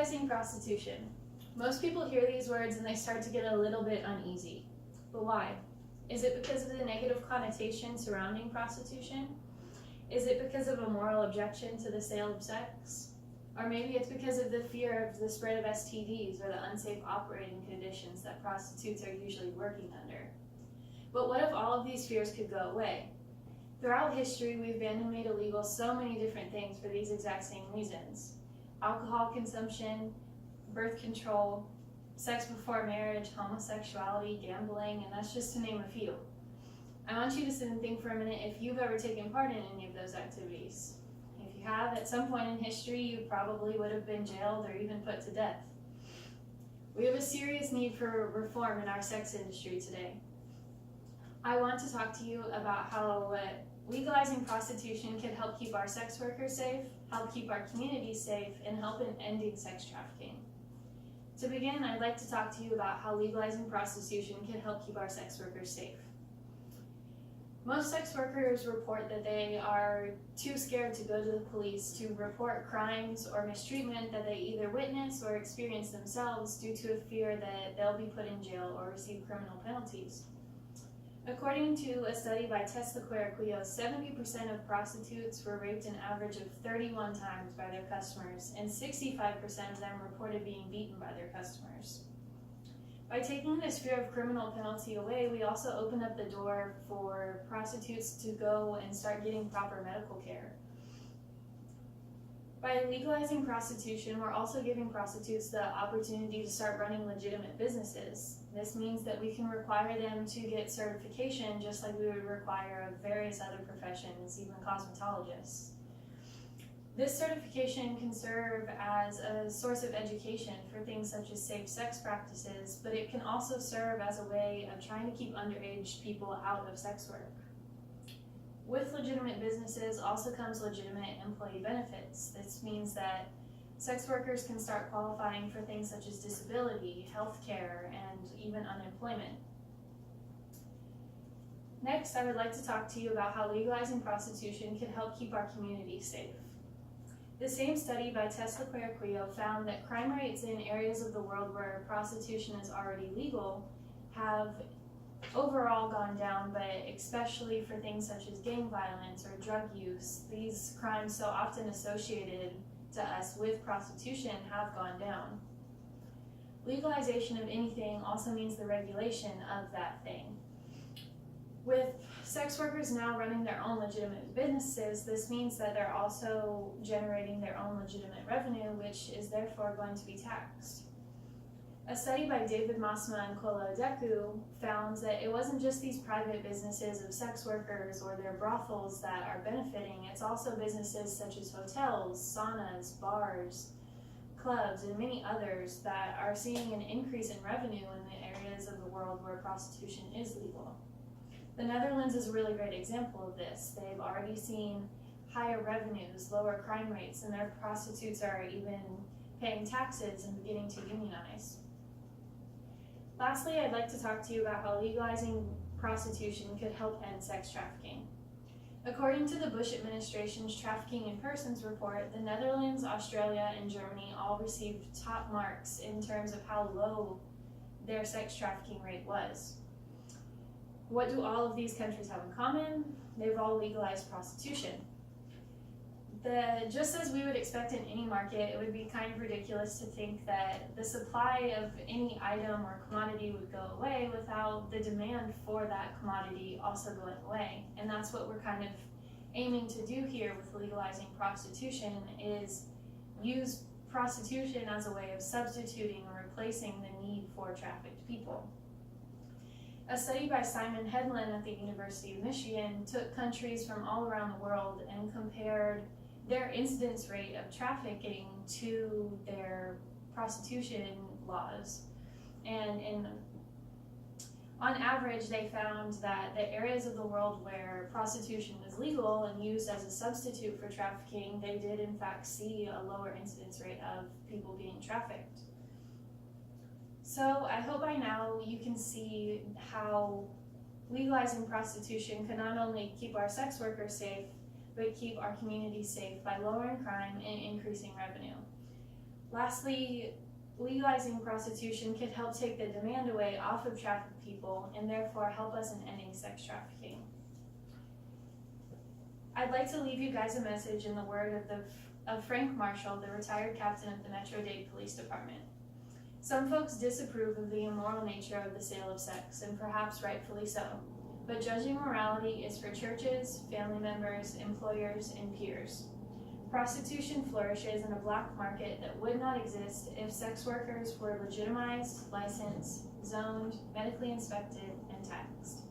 Legalizing prostitution. Most people hear these words and they start to get a little bit uneasy. But why? Is it because of the negative connotation surrounding prostitution? Is it because of a moral objection to the sale of sex? Or maybe it's because of the fear of the spread of STDs or the unsafe operating conditions that prostitutes are usually working under. But what if all of these fears could go away? Throughout history, we've banned and made illegal so many different things for these exact same reasons. Alcohol consumption, birth control, sex before marriage, homosexuality, gambling, and that's just to name a few. I want you to sit and think for a minute if you've ever taken part in any of those activities. If you have, at some point in history, you probably would have been jailed or even put to death. We have a serious need for reform in our sex industry today. I want to talk to you about how legalizing prostitution can help keep our sex workers safe, help keep our communities safe, and help in ending sex trafficking. To begin, I'd like to talk to you about how legalizing prostitution can help keep our sex workers safe. Most sex workers report that they are too scared to go to the police to report crimes or mistreatment that they either witness or experience themselves due to a fear that they'll be put in jail or receive criminal penalties. According to a study by Tesla 70% of prostitutes were raped an average of 31 times by their customers, and 65% of them reported being beaten by their customers. By taking this fear of criminal penalty away, we also open up the door for prostitutes to go and start getting proper medical care. By legalizing prostitution, we're also giving prostitutes the opportunity to start running legitimate businesses. This means that we can require them to get certification just like we would require of various other professions, even cosmetologists. This certification can serve as a source of education for things such as safe sex practices, but it can also serve as a way of trying to keep underage people out of sex work. With legitimate businesses also comes legitimate employee benefits. This means that sex workers can start qualifying for things such as disability, health care, and even unemployment. Next, I would like to talk to you about how legalizing prostitution can help keep our communities safe. The same study by Tesla found that crime rates in areas of the world where prostitution is already legal have overall gone down, but especially for things such as gang violence or drug use, these crimes so often associated to us with prostitution have gone down. Legalization of anything also means the regulation of that thing. With sex workers now running their own legitimate businesses, this means that they're also generating their own legitimate revenue, which is therefore going to be taxed. A study by David Masma and Kola Odeku found that it wasn't just these private businesses of sex workers or their brothels that are benefiting, it's also businesses such as hotels, saunas, bars, clubs, and many others that are seeing an increase in revenue in the areas of the world where prostitution is legal. The Netherlands is a really great example of this. They've already seen higher revenues, lower crime rates, and their prostitutes are even paying taxes and beginning to unionize. Lastly, I'd like to talk to you about how legalizing prostitution could help end sex trafficking. According to the Bush administration's Trafficking in Persons report, the Netherlands, Australia, and Germany all received top marks in terms of how low their sex trafficking rate was. What do all of these countries have in common? They've all legalized prostitution. Just as we would expect in any market, it would be kind of ridiculous to think that the supply of any item or commodity would go away without the demand for that commodity also going away. And that's what we're kind of aiming to do here with legalizing prostitution, is use prostitution as a way of substituting or replacing the need for trafficked people. A study by Simon Hedlund at the University of Michigan took countries from all around the world and compared their incidence rate of trafficking to their prostitution laws. And on average, they found that the areas of the world where prostitution was legal and used as a substitute for trafficking, they did in fact see a lower incidence rate of people being trafficked. So I hope by now you can see how legalizing prostitution can not only keep our sex workers safe, but keep our communities safe by lowering crime and increasing revenue. Lastly, legalizing prostitution could help take the demand away off of trafficked people and therefore help us in ending sex trafficking. I'd like to leave you guys a message in the word of Frank Marshall, the retired captain of the Metro-Dade Police Department. Some folks disapprove of the immoral nature of the sale of sex, and perhaps rightfully so. But judging morality is for churches, family members, employers, and peers. Prostitution flourishes in a black market that would not exist if sex workers were legitimized, licensed, zoned, medically inspected, and taxed.